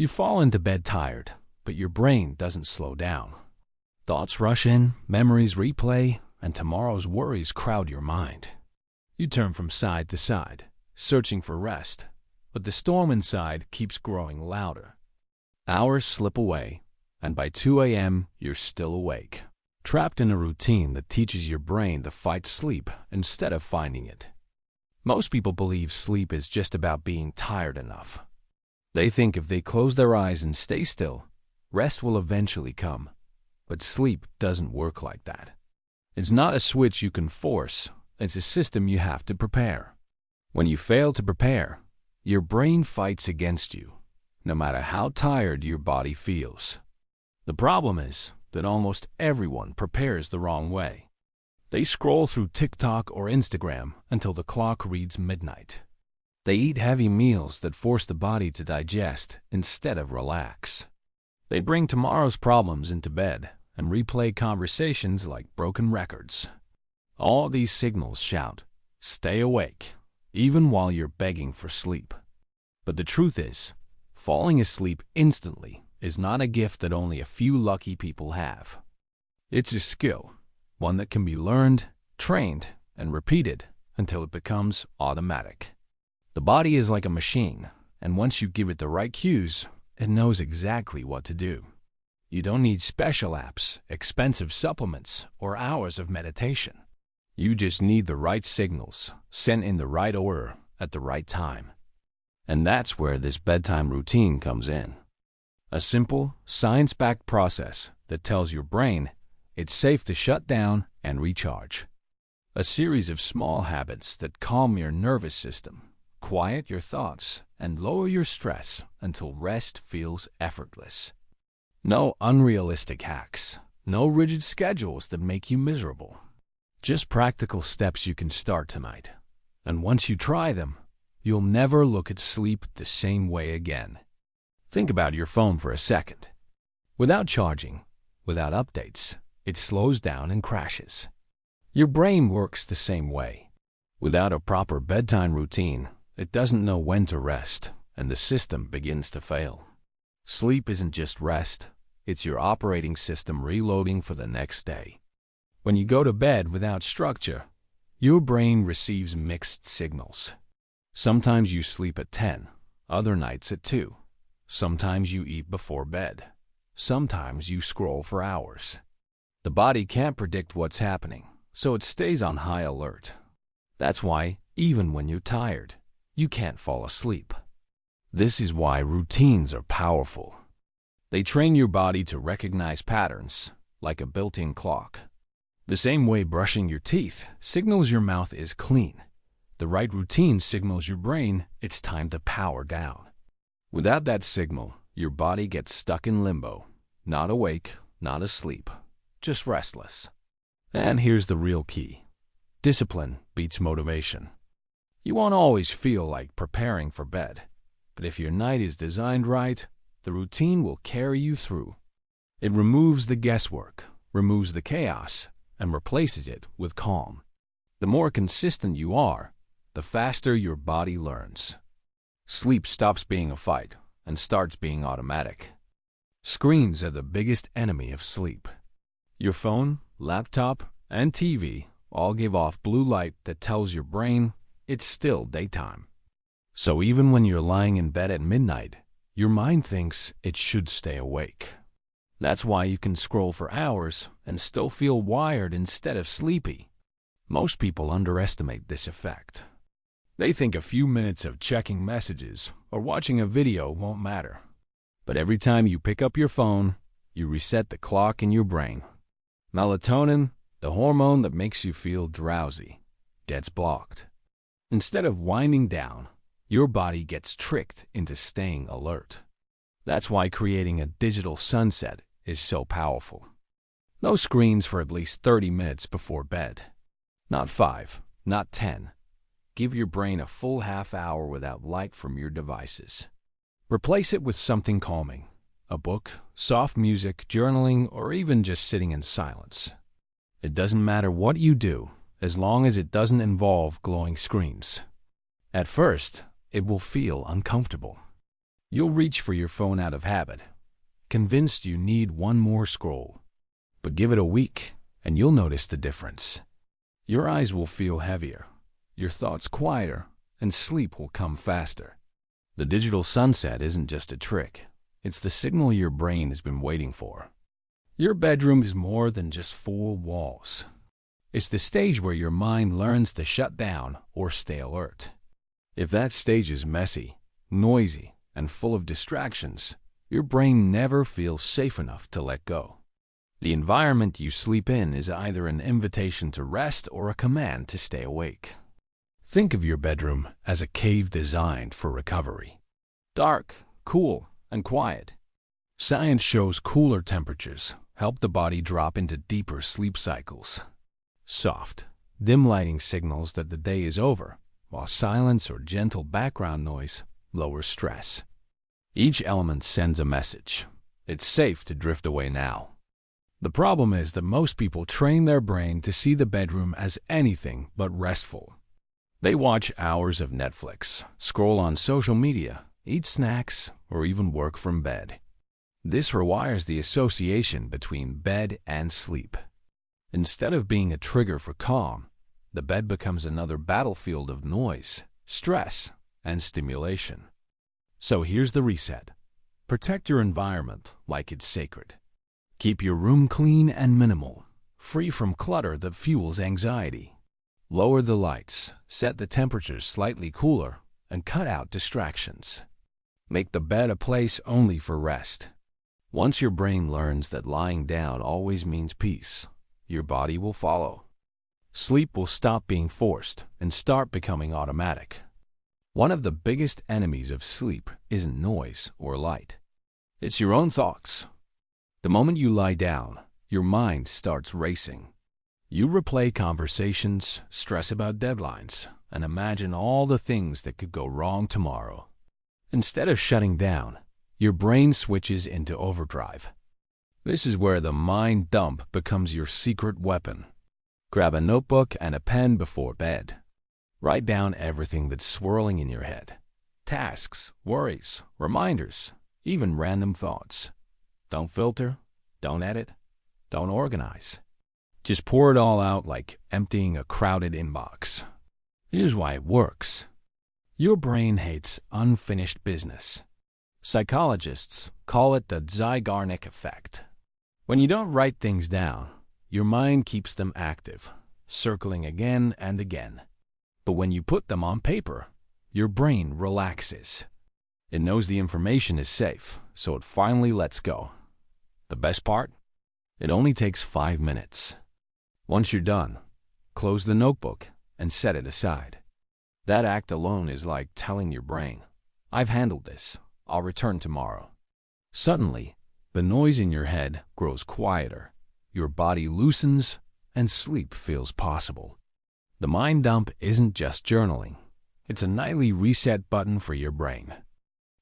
You fall into bed tired, but your brain doesn't slow down. Thoughts rush in, memories replay, and tomorrow's worries crowd your mind. You turn from side to side, searching for rest, but the storm inside keeps growing louder. Hours slip away, and by 2 a.m. you're still awake, trapped in a routine that teaches your brain to fight sleep instead of finding it. Most people believe sleep is just about being tired enough. They think if they close their eyes and stay still, rest will eventually come. But sleep doesn't work like that. It's not a switch you can force, it's a system you have to prepare. When you fail to prepare, your brain fights against you, no matter how tired your body feels. The problem is that almost everyone prepares the wrong way. They scroll through TikTok or Instagram until the clock reads midnight. They eat heavy meals that force the body to digest instead of relax. They bring tomorrow's problems into bed and replay conversations like broken records. All these signals shout, "Stay awake," even while you're begging for sleep. But the truth is, falling asleep instantly is not a gift that only a few lucky people have. It's a skill, one that can be learned, trained, and repeated until it becomes automatic. The body is like a machine, and once you give it the right cues, it knows exactly what to do. You don't need special apps, expensive supplements, or hours of meditation. You just need the right signals, sent in the right order at the right time. And that's where this bedtime routine comes in. A simple, science-backed process that tells your brain it's safe to shut down and recharge. A series of small habits that calm your nervous system, quiet your thoughts, and lower your stress until rest feels effortless. No unrealistic hacks, no rigid schedules that make you miserable. Just practical steps you can start tonight. And once you try them, you'll never look at sleep the same way again. Think about your phone for a second. Without charging, without updates, it slows down and crashes. Your brain works the same way. Without a proper bedtime routine, it doesn't know when to rest, and the system begins to fail. Sleep isn't just rest, it's your operating system reloading for the next day. When you go to bed without structure, your brain receives mixed signals. Sometimes you sleep at 10, other nights at 2. Sometimes you eat before bed. Sometimes you scroll for hours. The body can't predict what's happening, so it stays on high alert. That's why, even when you're tired, you can't fall asleep. This is why routines are powerful. They train your body to recognize patterns, like a built-in clock. The same way brushing your teeth signals your mouth is clean, the right routine signals your brain it's time to power down. Without that signal, your body gets stuck in limbo, not awake, not asleep, just restless. And here's the real key. Discipline beats motivation. You won't always feel like preparing for bed, but if your night is designed right, the routine will carry you through. It removes the guesswork, removes the chaos, and replaces it with calm. The more consistent you are, the faster your body learns. Sleep stops being a fight and starts being automatic. Screens are the biggest enemy of sleep. Your phone, laptop, and TV all give off blue light that tells your brain it's still daytime. So even when you're lying in bed at midnight, your mind thinks it should stay awake. That's why you can scroll for hours and still feel wired instead of sleepy. Most people underestimate this effect. They think a few minutes of checking messages or watching a video won't matter. But every time you pick up your phone, you reset the clock in your brain. Melatonin, the hormone that makes you feel drowsy, gets blocked. Instead of winding down, your body gets tricked into staying alert. That's why creating a digital sunset is so powerful. No screens for at least 30 minutes before bed. Not 5, not 10. Give your brain a full half hour without light from your devices. Replace it with something calming. A book, soft music, journaling, or even just sitting in silence. It doesn't matter what you do, as long as it doesn't involve glowing screens. At first, it will feel uncomfortable. You'll reach for your phone out of habit, convinced you need one more scroll. But give it a week, and you'll notice the difference. Your eyes will feel heavier, your thoughts quieter, and sleep will come faster. The digital sunset isn't just a trick. It's the signal your brain has been waiting for. Your bedroom is more than just four walls. It's the stage where your mind learns to shut down or stay alert. If that stage is messy, noisy, and full of distractions, your brain never feels safe enough to let go. The environment you sleep in is either an invitation to rest or a command to stay awake. Think of your bedroom as a cave designed for recovery. Dark, cool, and quiet. Science shows cooler temperatures help the body drop into deeper sleep cycles. Soft, dim lighting signals that the day is over, while silence or gentle background noise lowers stress. Each element sends a message. It's safe to drift away now. The problem is that most people train their brain to see the bedroom as anything but restful. They watch hours of Netflix, scroll on social media, eat snacks, or even work from bed. This rewires the association between bed and sleep. Instead of being a trigger for calm, the bed becomes another battlefield of noise, stress, and stimulation. So here's the reset. Protect your environment like it's sacred. Keep your room clean and minimal, free from clutter that fuels anxiety. Lower the lights, set the temperatures slightly cooler, and cut out distractions. Make the bed a place only for rest. Once your brain learns that lying down always means peace, your body will follow. Sleep will stop being forced and start becoming automatic. One of the biggest enemies of sleep isn't noise or light. It's your own thoughts. The moment you lie down, your mind starts racing. You replay conversations, stress about deadlines, and imagine all the things that could go wrong tomorrow. Instead of shutting down, your brain switches into overdrive. This is where the mind dump becomes your secret weapon. Grab a notebook and a pen before bed. Write down everything that's swirling in your head. Tasks, worries, reminders, even random thoughts. Don't filter, don't edit, don't organize. Just pour it all out like emptying a crowded inbox. Here's why it works. Your brain hates unfinished business. Psychologists call it the Zeigarnik effect. When you don't write things down, your mind keeps them active, circling again and again. But when you put them on paper, your brain relaxes. It knows the information is safe, so it finally lets go. The best part? It only takes 5 minutes. Once you're done, close the notebook and set it aside. That act alone is like telling your brain, "I've handled this. I'll return tomorrow." Suddenly, the noise in your head grows quieter, your body loosens, and sleep feels possible. The mind dump isn't just journaling. It's a nightly reset button for your brain.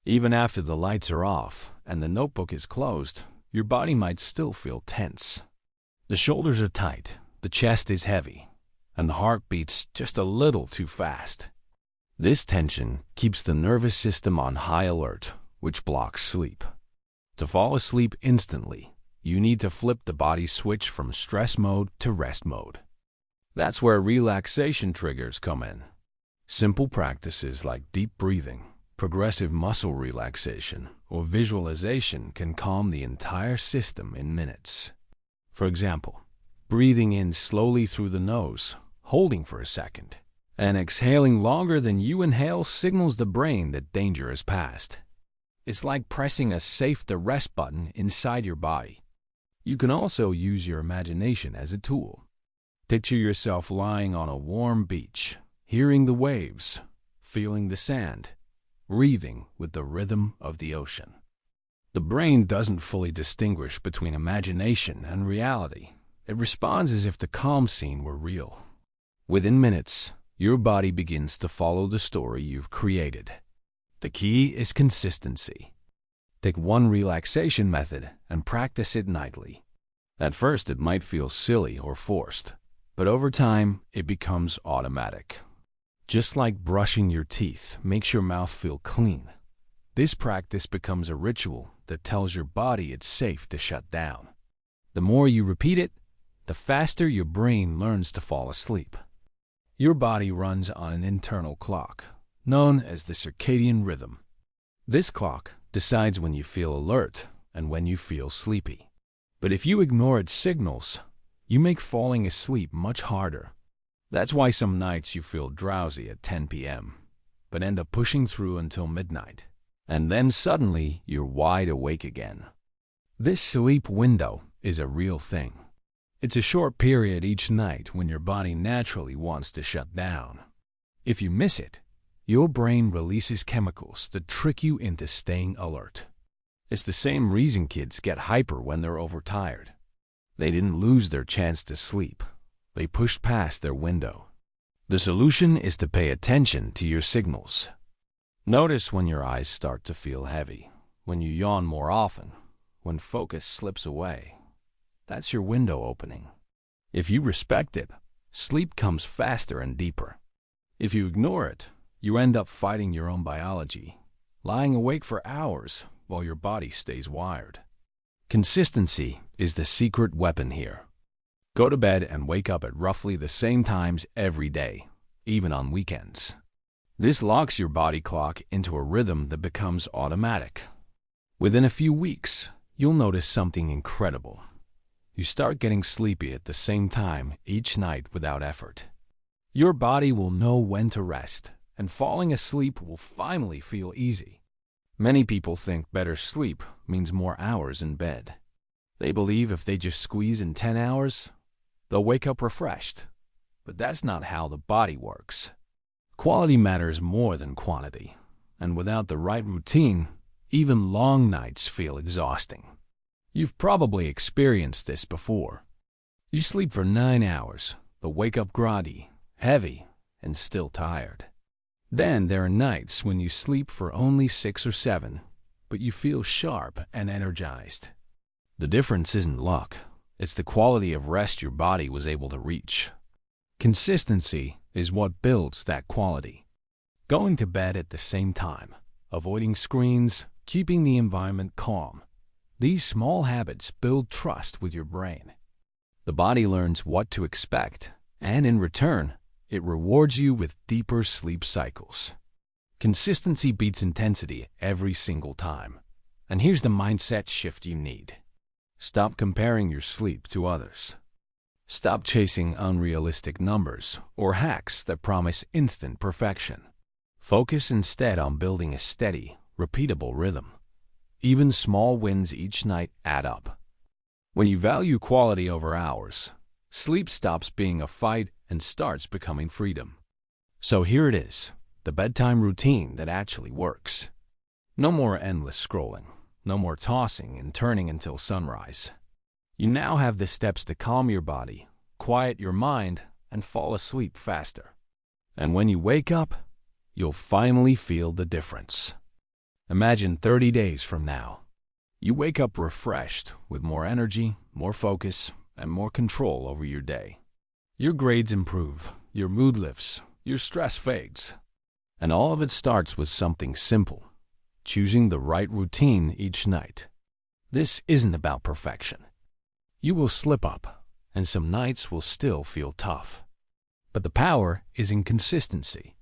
Even after the lights are off and the notebook is closed, your body might still feel tense. The shoulders are tight, the chest is heavy, and the heart beats just a little too fast. This tension keeps the nervous system on high alert, which blocks sleep. To fall asleep instantly, you need to flip the body switch from stress mode to rest mode. That's where relaxation triggers come in. Simple practices like deep breathing, progressive muscle relaxation, or visualization can calm the entire system in minutes. For example, breathing in slowly through the nose, holding for a second, and exhaling longer than you inhale signals the brain that danger has passed. It's like pressing a safe to rest button inside your body. You can also use your imagination as a tool. Picture yourself lying on a warm beach, hearing the waves, feeling the sand, breathing with the rhythm of the ocean. The brain doesn't fully distinguish between imagination and reality. It responds as if the calm scene were real. Within minutes, your body begins to follow the story you've created. The key is consistency. Take one relaxation method and practice it nightly. At first, it might feel silly or forced, but over time, it becomes automatic. Just like brushing your teeth makes your mouth feel clean, This practice becomes a ritual that tells your body it's safe to shut down. The more you repeat it, the faster your brain learns to fall asleep. Your body runs on an internal clock, known as the circadian rhythm. This clock decides when you feel alert and when you feel sleepy. But if you ignore its signals, you make falling asleep much harder. That's why some nights you feel drowsy at 10 p.m., but end up pushing through until midnight. And then suddenly you're wide awake again. This sleep window is a real thing. It's a short period each night when your body naturally wants to shut down. If you miss it, your brain releases chemicals that trick you into staying alert. It's the same reason kids get hyper when they're overtired. They didn't lose their chance to sleep. They pushed past their window. The solution is to pay attention to your signals. Notice when your eyes start to feel heavy, when you yawn more often, when focus slips away. That's your window opening. If you respect it, sleep comes faster and deeper. If you ignore it, you end up fighting your own biology, lying awake for hours while your body stays wired. Consistency is the secret weapon here. Go to bed and wake up at roughly the same times every day, even on weekends. This locks your body clock into a rhythm that becomes automatic. Within a few weeks, you'll notice something incredible. You start getting sleepy at the same time each night without effort. Your body will know when to rest, and falling asleep will finally feel easy. Many people think better sleep means more hours in bed. They believe if they just squeeze in 10 hours, they'll wake up refreshed. But that's not how the body works. Quality matters more than quantity, and without the right routine, even long nights feel exhausting. You've probably experienced this before. You sleep for 9 hours, but wake up groggy, heavy, and still tired. Then there are nights when you sleep for only 6 or 7, but you feel sharp and energized. The difference isn't luck. It's the quality of rest your body was able to reach. Consistency is what builds that quality. Going to bed at the same time, avoiding screens, keeping the environment calm. These small habits build trust with your brain. The body learns what to expect, and in return, it rewards you with deeper sleep cycles. Consistency beats intensity every single time. And here's the mindset shift you need. Stop comparing your sleep to others. Stop chasing unrealistic numbers or hacks that promise instant perfection. Focus instead on building a steady, repeatable rhythm. Even small wins each night add up. When you value quality over hours, sleep stops being a fight and starts becoming freedom. So here it is, the bedtime routine that actually works. No more endless scrolling. No more tossing and turning until sunrise. You now have the steps to calm your body, quiet your mind, and fall asleep faster. And when you wake up, you'll finally feel the difference. Imagine 30 days from now. You wake up refreshed, with more energy, more focus, and more control over your day. Your grades improve, your mood lifts, your stress fades. And all of it starts with something simple. Choosing the right routine each night. This isn't about perfection. You will slip up, and some nights will still feel tough. But the power is in consistency.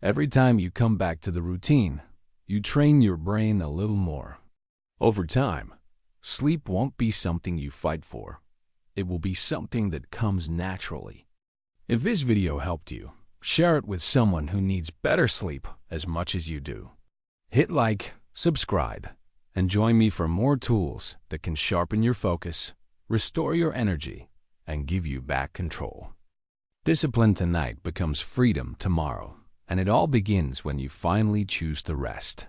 Every time you come back to the routine, you train your brain a little more. Over time, sleep won't be something you fight for. It will be something that comes naturally. If this video helped you, share it with someone who needs better sleep as much as you do. Hit like, subscribe, and join me for more tools that can sharpen your focus, restore your energy, and give you back control. Discipline tonight becomes freedom tomorrow, and it all begins when you finally choose to rest.